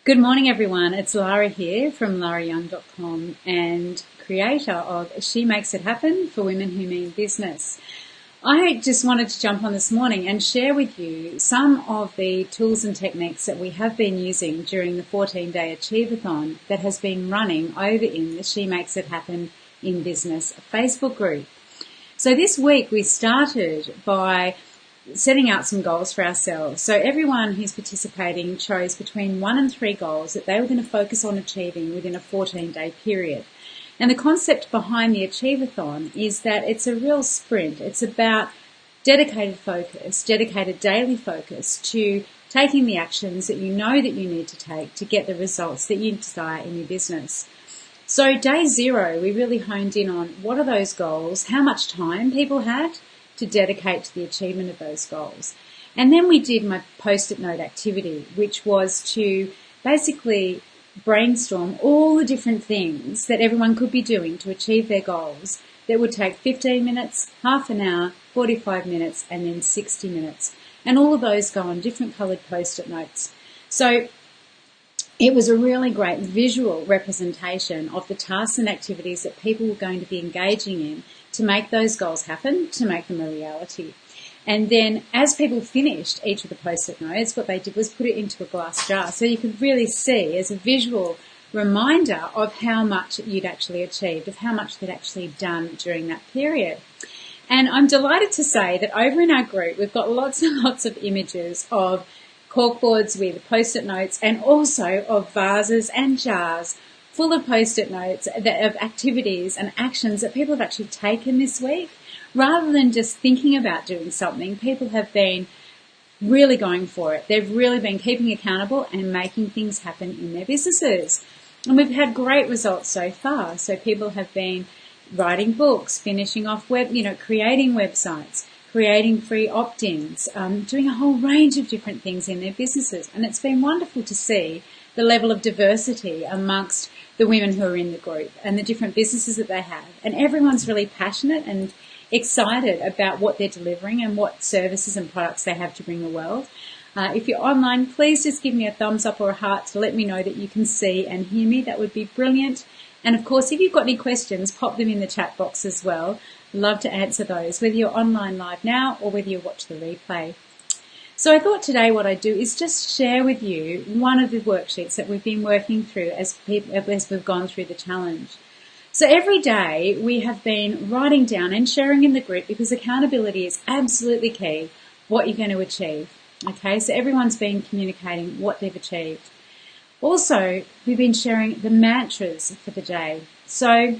Good morning, everyone. It's Lara here from larayoung.com and creator of She Makes It Happen for Women Who Mean Business. I just wanted to jump on this morning and share with you some of the tools and techniques that we have been using during the 14-day Achieve-a-thon that has been running over in the She Makes It Happen in Business Facebook group. So this week we started by setting out some goals for ourselves. So everyone who's participating chose between 1 and 3 goals that they were going to focus on achieving within a 14-day period. And the concept behind the Achieve-a-thon is that it's a real sprint. It's about dedicated focus, dedicated daily focus to taking the actions that you know that you need to take to get the results that you desire in your business. So day 0, we really honed in on what are those goals, how much time people had to dedicate to the achievement of those goals. And then we did my post-it note activity, which was to basically brainstorm all the different things that everyone could be doing to achieve their goals that would take 15 minutes, half an hour, 45 minutes, and then 60 minutes. And all of those go on different coloured post-it notes. So it was a really great visual representation of the tasks and activities that people were going to be engaging in to make those goals happen, to make them a reality. And then as people finished each of the post-it notes, what they did was put it into a glass jar so you could really see as a visual reminder of how much you'd actually achieved, of how much they'd actually done during that period. And I'm delighted to say that over in our group, we've got lots and lots of images of corkboards with post-it notes and also of vases and jars full of post-it notes of activities and actions that people have actually taken this week. Rather than just thinking about doing something, people have been really going for it. They've really been keeping accountable and making things happen in their businesses. And we've had great results so far. So people have been writing books, finishing off creating websites, creating free opt-ins, doing a whole range of different things in their businesses. And it's been wonderful to see the level of diversity amongst the women who are in the group and the different businesses that they have. And everyone's really passionate and excited about what they're delivering and what services and products they have to bring the world. If you're online, please just give me a thumbs up or a heart to let me know that you can see and hear me. That would be brilliant. And of course, if you've got any questions, pop them in the chat box as well. Love to answer those, whether you're online live now or whether you watch the replay. So I thought today what I'd do is just share with you one of the worksheets that we've been working through as we've gone through the challenge. So every day we have been writing down and sharing in the group, because accountability is absolutely key, what you're going to achieve. Okay, so everyone's been communicating what they've achieved. Also, we've been sharing the mantras for the day. So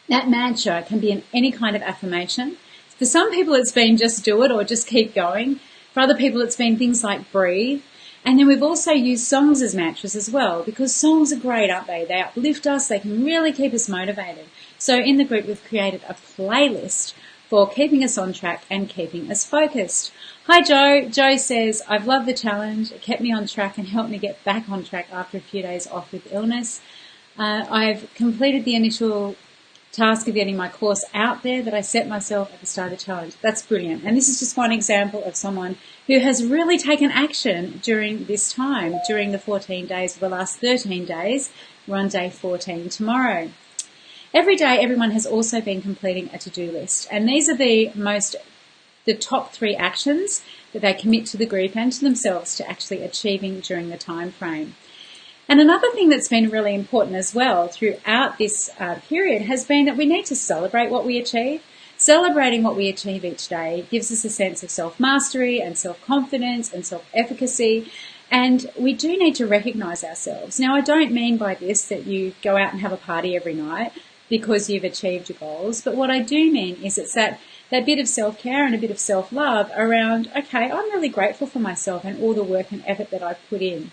that mantra can be in any kind of affirmation. For some people it's been just do it or just keep going. For other people it's been things like breathe. And then we've also used songs as mantras as well, because songs are great, aren't they? They uplift us, they can really keep us motivated. So in the group we've created a playlist for keeping us on track and keeping us focused. Hi Joe. Joe says, I've loved the challenge. It kept me on track and helped me get back on track after a few days off with illness. I've completed the initial task of getting my course out there that I set myself at the start of the challenge. That's brilliant. And this is just one example of someone who has really taken action during this time, during the 14 days, or the last 13 days. We're on day 14 tomorrow. Every day, everyone has also been completing a to-do list. And these are the top 3 actions that they commit to the group and to themselves to actually achieving during the time frame. And another thing that's been really important as well throughout this period has been that we need to celebrate what we achieve. Celebrating what we achieve each day gives us a sense of self-mastery and self-confidence and self-efficacy. And we do need to recognise ourselves. Now, I don't mean by this that you go out and have a party every night because you've achieved your goals. But what I do mean is it's that bit of self-care and a bit of self-love around, okay, I'm really grateful for myself and all the work and effort that I've put in.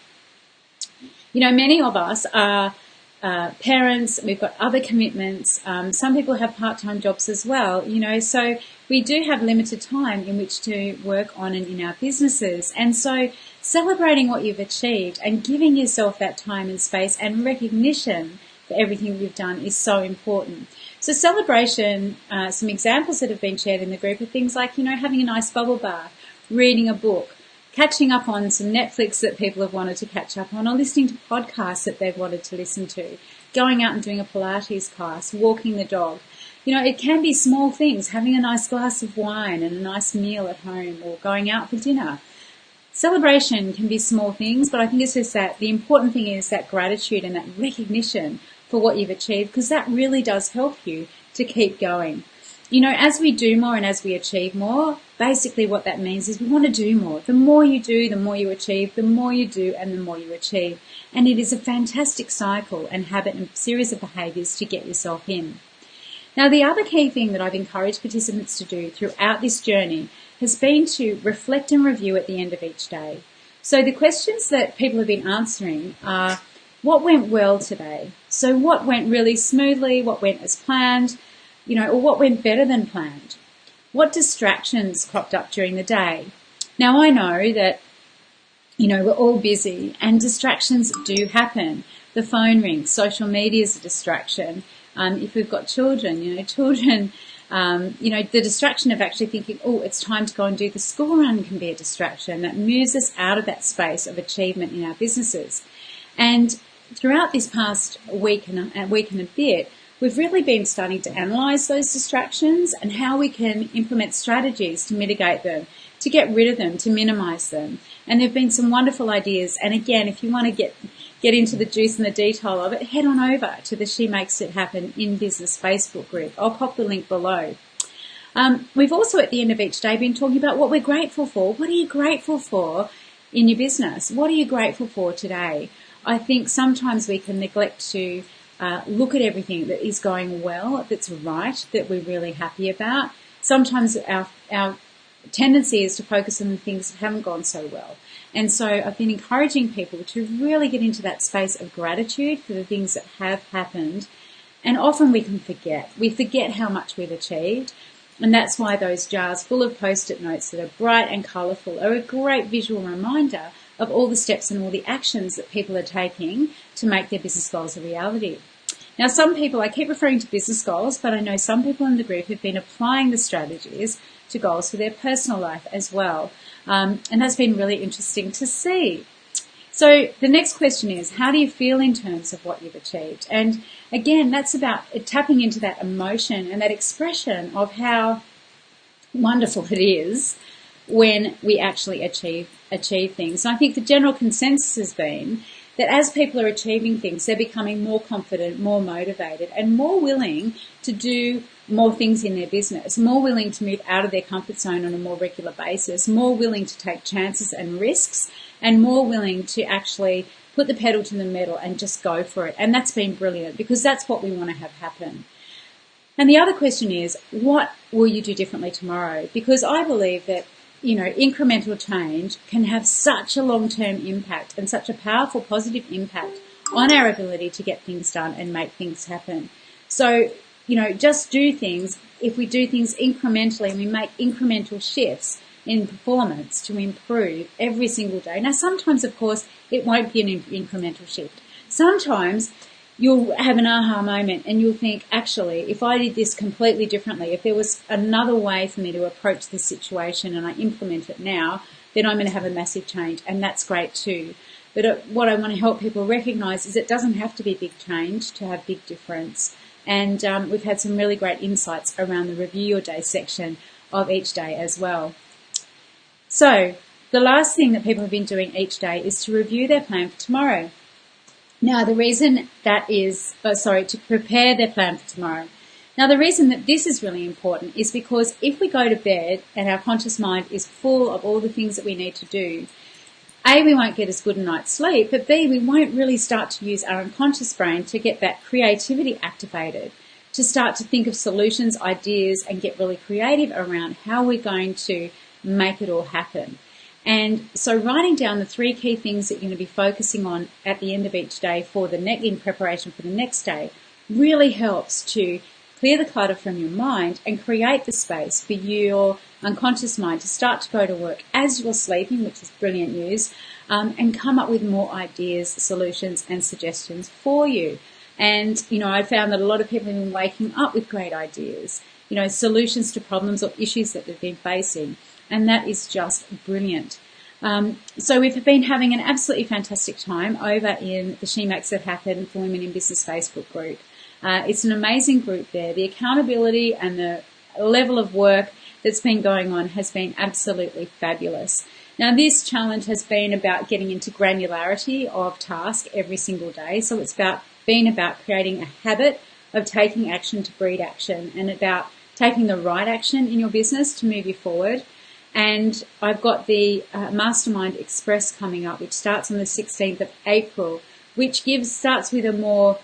You know, many of us are parents, we've got other commitments, some people have part-time jobs as well, so we do have limited time in which to work on and in our businesses. And so celebrating what you've achieved and giving yourself that time and space and recognition for everything you've done is so important. So celebration, some examples that have been shared in the group are things like, having a nice bubble bath, reading a book, catching up on some Netflix that people have wanted to catch up on, or listening to podcasts that they've wanted to listen to, going out and doing a Pilates class, walking the dog. You know, it can be small things, having a nice glass of wine and a nice meal at home, or going out for dinner. Celebration can be small things, but I think it's just that the important thing is that gratitude and that recognition for what you've achieved, because that really does help you to keep going. You know, as we do more and as we achieve more, basically what that means is we want to do more. The more you do, the more you achieve, the more you do and the more you achieve. And it is a fantastic cycle and habit and series of behaviours to get yourself in. Now, the other key thing that I've encouraged participants to do throughout this journey has been to reflect and review at the end of each day. So the questions that people have been answering are, what went well today? So what went really smoothly? What went as planned? You know, or what went better than planned? What distractions cropped up during the day? Now, I know that, you know, we're all busy and distractions do happen. The phone rings, social media is a distraction. If we've got children, the distraction of actually thinking, oh, it's time to go and do the school run can be a distraction that moves us out of that space of achievement in our businesses. And throughout this past week and a bit, we've really been starting to analyse those distractions and how we can implement strategies to mitigate them, to get rid of them, to minimise them. And there have been some wonderful ideas. And again, if you want to get into the juice and the detail of it, head on over to the She Makes It Happen in Business Facebook group. I'll pop the link below. We've also at the end of each day been talking about what we're grateful for. What are you grateful for in your business? What are you grateful for today? I think sometimes we can neglect to look at everything that is going well, that's right, that we're really happy about. Sometimes our tendency is to focus on the things that haven't gone so well. And so I've been encouraging people to really get into that space of gratitude for the things that have happened. And often we can forget. We forget how much we've achieved. And that's why those jars full of Post-it notes that are bright and colourful are a great visual reminder of all the steps and all the actions that people are taking to make their business goals a reality. Now, some people, I keep referring to business goals, but I know some people in the group have been applying the strategies to goals for their personal life as well. And that's been really interesting to see. So the next question is, how do you feel in terms of what you've achieved? And again, that's about tapping into that emotion and that expression of how wonderful it is when we actually achieve things. And I think the general consensus has been that as people are achieving things, they're becoming more confident, more motivated, and more willing to do more things in their business, more willing to move out of their comfort zone on a more regular basis, more willing to take chances and risks, and more willing to actually put the pedal to the metal and just go for it. And that's been brilliant because that's what we want to have happen. And the other question is, what will you do differently tomorrow? Because I believe that, you know, incremental change can have such a long-term impact and such a powerful positive impact on our ability to get things done and make things happen. So, you know, just do things. If we do things incrementally and we make incremental shifts in performance to improve every single day. Now, sometimes, of course, it won't be an incremental shift. Sometimes you'll have an aha moment and you'll think, actually, if I did this completely differently, if there was another way for me to approach this situation and I implement it now, then I'm going to have a massive change, and that's great too. But what I want to help people recognise is it doesn't have to be big change to have big difference. And we've had some really great insights around the Review Your Day section of each day as well. So the last thing that people have been doing each day is to review their plan for tomorrow. Now, the reason that is, to prepare their plan for tomorrow. Now, the reason that this is really important is because if we go to bed and our conscious mind is full of all the things that we need to do, A, we won't get as good a night's sleep, but B, we won't really start to use our unconscious brain to get that creativity activated, to start to think of solutions, ideas, and get really creative around how we're going to make it all happen. And so writing down the 3 key things that you're going to be focusing on at the end of each day in preparation for the next day really helps to clear the clutter from your mind and create the space for your unconscious mind to start to go to work as you're sleeping, which is brilliant news, and come up with more ideas, solutions and suggestions for you. And, you know, I found that a lot of people have been waking up with great ideas, you know, solutions to problems or issues that they've been facing. And that is just brilliant. So we've been having an absolutely fantastic time over in the She Makes It Happen for Women in Business Facebook group. It's an amazing group there. The accountability and the level of work that's been going on has been absolutely fabulous. Now, this challenge has been about getting into granularity of task every single day. So it's been about creating a habit of taking action to breed action, and about taking the right action in your business to move you forward. And I've got the Mastermind Express coming up, which starts on the 16th of April, which starts with a more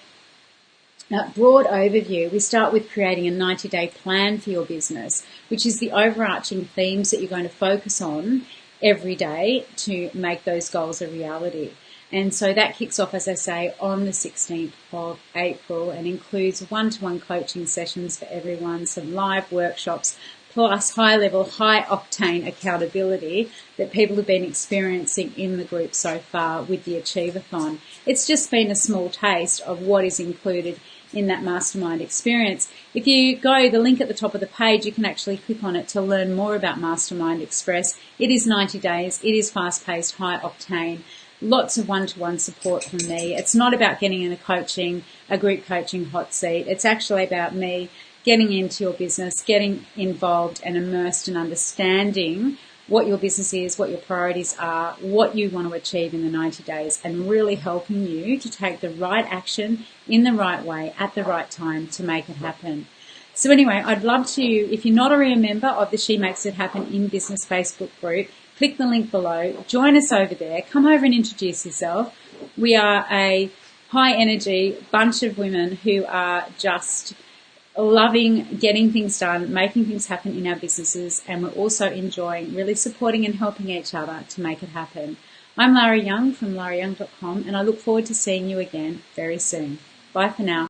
broad overview. We start with creating a 90-day plan for your business, which is the overarching themes that you're going to focus on every day to make those goals a reality. And so that kicks off, as I say, on the 16th of April, and includes one-to-one coaching sessions for everyone, some live workshops, plus high-level, high-octane accountability that people have been experiencing in the group so far with the Achieve-a-thon. It's just been a small taste of what is included in that mastermind experience. If you go, the link at the top of the page, you can actually click on it to learn more about Mastermind Express. It is 90 days. It is fast-paced, high-octane. Lots of one-to-one support from me. It's not about getting in a group coaching hot seat. It's actually about me getting into your business, getting involved and immersed in understanding what your business is, what your priorities are, what you want to achieve in the 90 days, and really helping you to take the right action in the right way at the right time to make it happen. So anyway, I'd love to, if you're not already a member of the She Makes It Happen in Business Facebook group, click the link below, join us over there, come over and introduce yourself. We are a high energy bunch of women who are just loving getting things done, making things happen in our businesses, and we're also enjoying really supporting and helping each other to make it happen. I'm Lara Young from larayoung.com, and I look forward to seeing you again very soon. Bye for now.